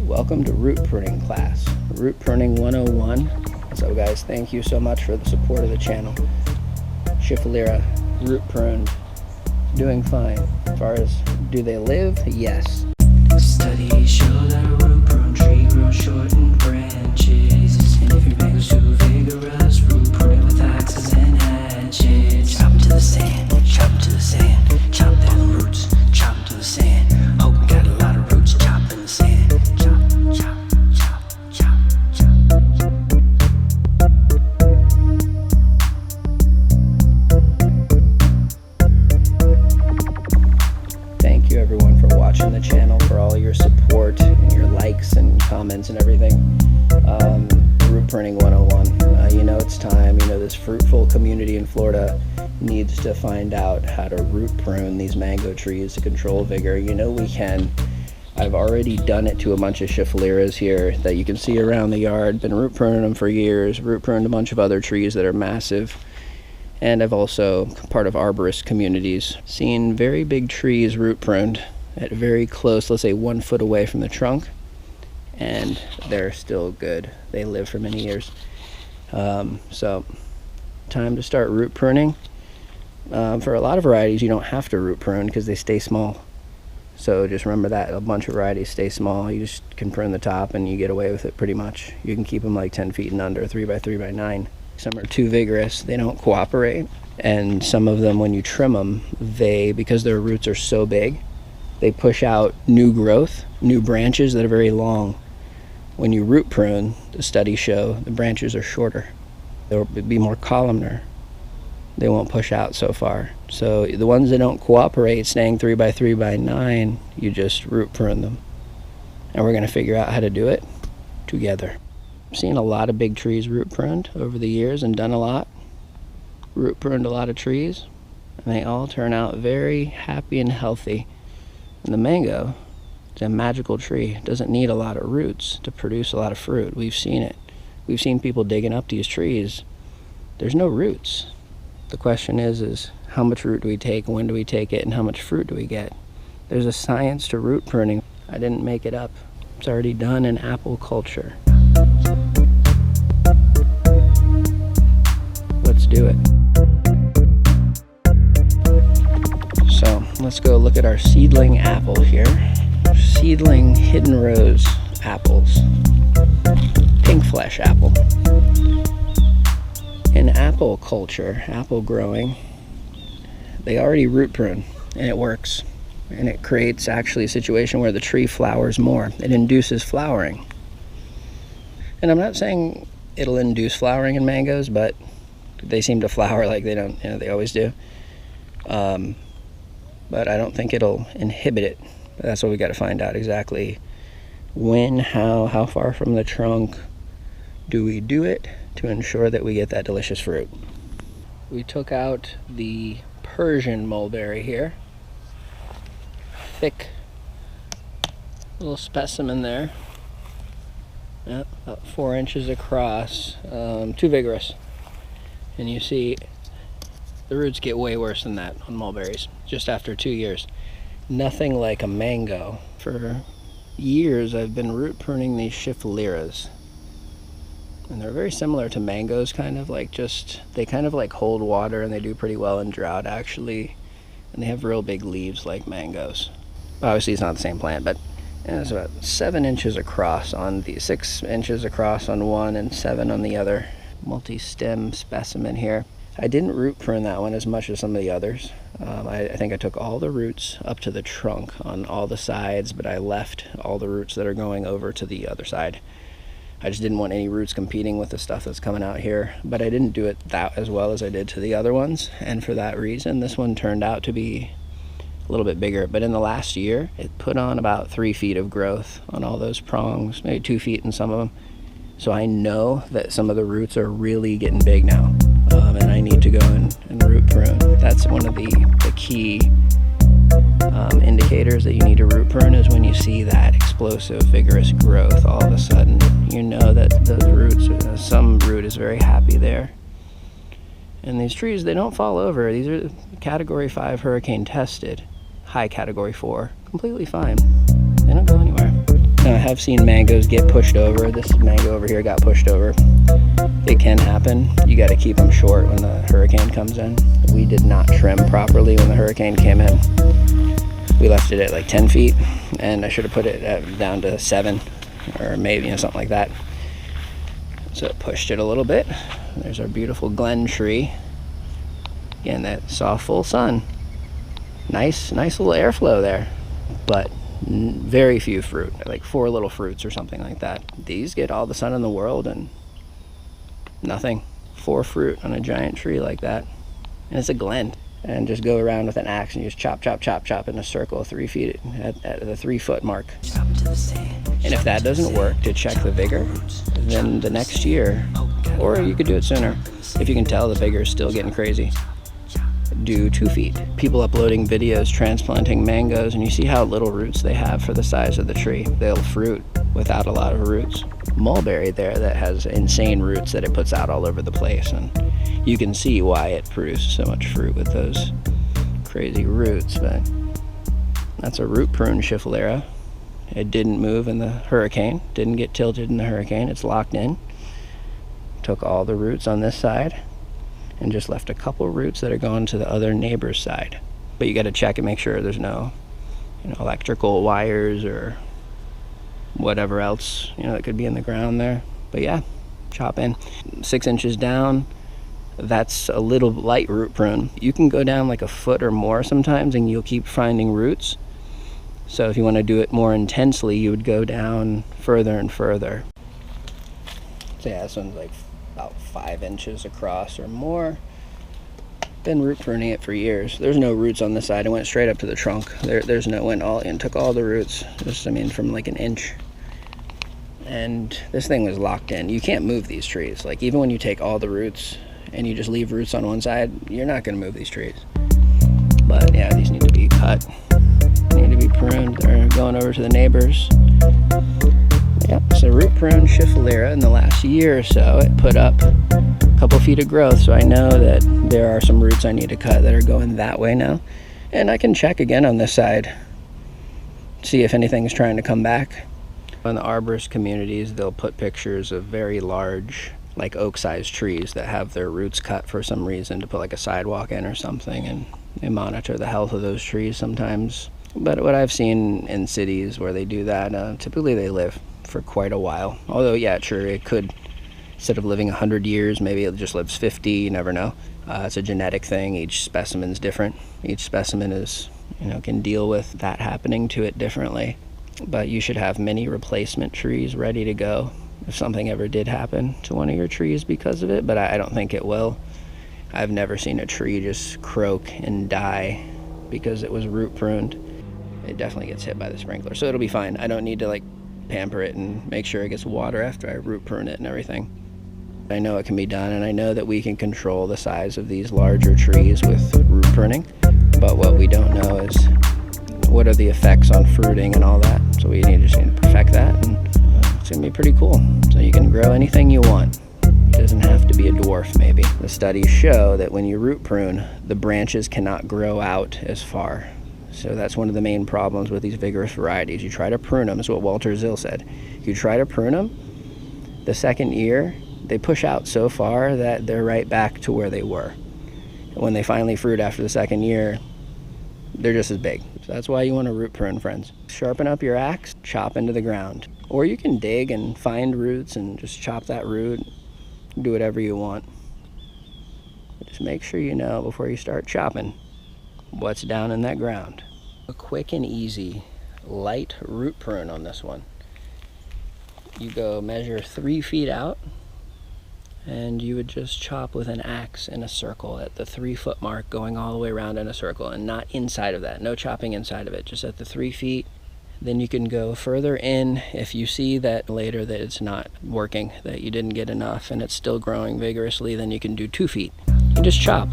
Welcome to root pruning class, root pruning 101. So guys, thank you so much for the support of the channel. Schiffelera, root pruned, doing fine. As far as do they live? Yes. Studies show that a root prune tree grows shortened branches, and if your mango's too vigorous, root prune it with axes and hatchets. Chop 'em to the sand, chop 'em to the sand, chop them roots, chop 'em to the sand. Hope we got a lot of roots, chop in the sand. Chop, chop, chop, chop, chop. Thank you everyone for watching the channel, for all your support and your likes and comments and everything. Root pruning 101. You know it's time. You know this fruitful community in Florida needs to find out how to root prune these mango trees to control vigor. You know we can. I've already done it to a bunch of Schiffeleras here that you can see around the yard. Been root pruning them for years. Root pruned a bunch of other trees that are massive. And I've also, part of arborist communities, seen very big trees root pruned at very close, let's say 1 foot away from the trunk, and they're still good. They live for many years. So time to start root pruning. For a lot of varieties, you don't have to root prune because they stay small. So just remember that. A bunch of varieties stay small. You just can prune the top and you get away with it pretty much. You can keep them like 10 feet and under, 3 by 3 by 9. Some are too vigorous, they don't cooperate, and some of them, when you trim them, because their roots are so big, they push out new growth, new branches that are very long. When you root prune, the studies show the branches are shorter. They'll be more columnar. They won't push out so far. So the ones that don't cooperate, staying 3 by 3 by 9, you just root prune them. And we're going to figure out how to do it together. I've seen a lot of big trees root pruned over the years and done a lot. Root pruned a lot of trees, and they all turn out very happy and healthy. And the mango, it's a magical tree. It doesn't need a lot of roots to produce a lot of fruit. We've seen it. We've seen people digging up these trees. There's no roots. The question is how much root do we take, when do we take it, and how much fruit do we get? There's a science to root pruning. I didn't make it up. It's already done in apple culture. Let's do it. So let's go look at our seedling apple here. Seedling hidden rose apples. Pink flesh apple. In apple culture, apple growing, they already root prune, and it works. And it creates actually a situation where the tree flowers more. It induces flowering. And I'm not saying it'll induce flowering in mangoes, but they seem to flower like they don't, they always do. But I don't think it'll inhibit it. But that's what we got to find out exactly. When, how far from the trunk do we do it to ensure that we get that delicious fruit. We took out the Persian mulberry here. Thick little specimen there. Yep, about 4 inches across, too vigorous. And you see the roots get way worse than that on mulberries just after 2 years. Nothing like a mango. For years I've been root pruning these Schiffeleras, and they're very similar to mangoes, kind of like, they kind of like hold water, and they do pretty well in drought actually, and they have real big leaves like mangoes. Obviously it's not the same plant, but it's about 7 inches across on the 6 inches across on one and 7 on the other. Multi-stem specimen here. I didn't root prune that one as much as some of the others. I think I took all the roots up to the trunk on all the sides, but I left all the roots that are going over to the other side. I just didn't want any roots competing with the stuff that's coming out here, but I didn't do it that as well as I did to the other ones, and for that reason this one turned out to be a little bit bigger. But in the last year it put on about 3 feet of growth on all those prongs, maybe 2 feet in some of them. So I know that some of the roots are really getting big now, and I need to go and root prune. That's one of the key indicators that you need to root prune, is when you see that explosive, vigorous growth. All of a sudden, you know that those roots, some root is very happy there. And these trees, they don't fall over. These are Category 5 hurricane tested, high Category 4, completely fine. They don't go anywhere. Now, I have seen mangoes get pushed over. This mango over here got pushed over. It can happen. You got to keep them short when the hurricane comes in. We did not trim properly when the hurricane came in. We left it at like 10 feet, and I should have put it down to 7, or maybe, you know, something like that. So it pushed it a little bit. There's our beautiful Glen tree. Again, that saw full sun. Nice little airflow there, but very few fruit, like 4 little fruits or something like that. These get all the sun in the world and nothing. 4 fruit on a giant tree like that. And it's a glen. And just go around with an axe and you just chop in a circle 3 feet at the 3 foot mark. And if that doesn't work to check the vigor, then the next year, or you could do it sooner, if you can tell the vigor is still getting crazy, do 2 feet. People uploading videos transplanting mangoes, and you see how little roots they have for the size of the tree. They'll fruit without a lot of roots. Mulberry there that has insane roots that it puts out all over the place, and you can see why it produces so much fruit with those crazy roots. But that's a root prune schefflera. It didn't move in the hurricane, didn't get tilted in the hurricane. It's locked in. Took all the roots on this side and just left a couple roots that are going to the other neighbor's side. But you got to check and make sure there's no, electrical wires or whatever else, that could be in the ground there. But yeah, chop in 6 inches down. That's a little light root prune. You can go down like a foot or more sometimes and you'll keep finding roots. So if you want to do it more intensely, you would go down further and further. So yeah, this one's like about 5 inches across or more. Been root pruning it for years. There's no roots on this side. It went straight up to the trunk. There's no, went all in, took all the roots. Just, from like an inch. And this thing was locked in. You can't move these trees. Like even when you take all the roots and you just leave roots on one side, you're not going to move these trees. But yeah, these need to be cut. Need to be pruned. They're going over to the neighbors. Yep, so root prune schefflera in the last year or so, it put up a couple feet of growth. So I know that there are some roots I need to cut that are going that way now. And I can check again on this side, see if anything's trying to come back. In the arborist communities, they'll put pictures of very large, like oak-sized trees that have their roots cut for some reason to put like a sidewalk in or something, and they monitor the health of those trees sometimes. But what I've seen in cities where they do that, typically they live for quite a while. Although, yeah, sure, it could, instead of living 100 years, maybe it just lives 50, you never know. It's a genetic thing. Each specimen's different. Each specimen is, can deal with that happening to it differently. But you should have many replacement trees ready to go if something ever did happen to one of your trees because of it, but I don't think it will. I've never seen a tree just croak and die because it was root pruned. It definitely gets hit by the sprinkler, so it'll be fine. I don't need to pamper it and make sure it gets water after I root prune it and everything. I know it can be done, and I know that we can control the size of these larger trees with root pruning, but what we don't know is what are the effects on fruiting and all that. So we need to perfect that, and it's gonna be pretty cool. So you can grow anything you want. It doesn't have to be a dwarf, maybe. The studies show that when you root prune, the branches cannot grow out as far. So that's one of the main problems with these vigorous varieties. You try to prune them, is what Walter Zill said. You try to prune them, the second year, they push out so far that they're right back to where they were. And when they finally fruit after the second year, they're just as big. So that's why you want to root prune, friends. Sharpen up your axe, chop into the ground. Or you can dig and find roots and just chop that root, do whatever you want. But just make sure you know before you start chopping what's down in that ground. A quick and easy light root prune on this one. You go measure 3 feet out, and you would just chop with an axe in a circle at the 3 foot mark, going all the way around in a circle, and not inside of that. No chopping inside of it, just at the 3 feet. Then you can go further in if you see that later that it's not working, that you didn't get enough and it's still growing vigorously, then you can do 2 feet. You just chop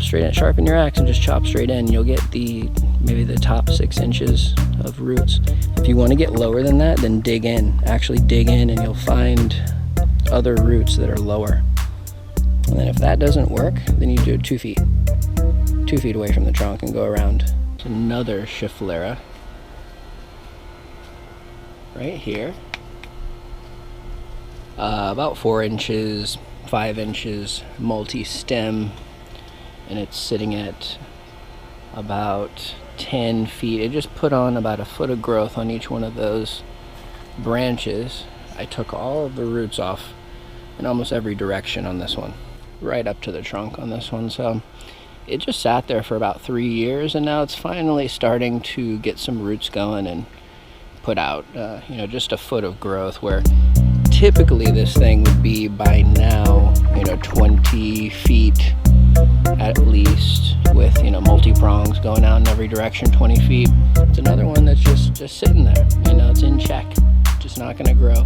straight in, sharpen your axe and just chop straight in. You'll get maybe the top 6 inches of roots. If you want to get lower than that, then dig in, actually dig in, and you'll find other roots that are lower. And then if that doesn't work, then you do 2 feet. 2 feet away from the trunk and go around. It's another schefflera. right here. About 4 inches, 5 inches, multi-stem, and it's sitting at about 10 feet. It just put on about a foot of growth on each one of those branches. I took all of the roots off in almost every direction on this one, right up to the trunk on this one. So it just sat there for about 3 years, and now it's finally starting to get some roots going and put out, you know, just a foot of growth, where typically this thing would be by now, you know, 20 feet at least, with, you know, multi-prongs going out in every direction, 20 feet. It's another one that's just sitting there, you know, it's in check, just not going to grow.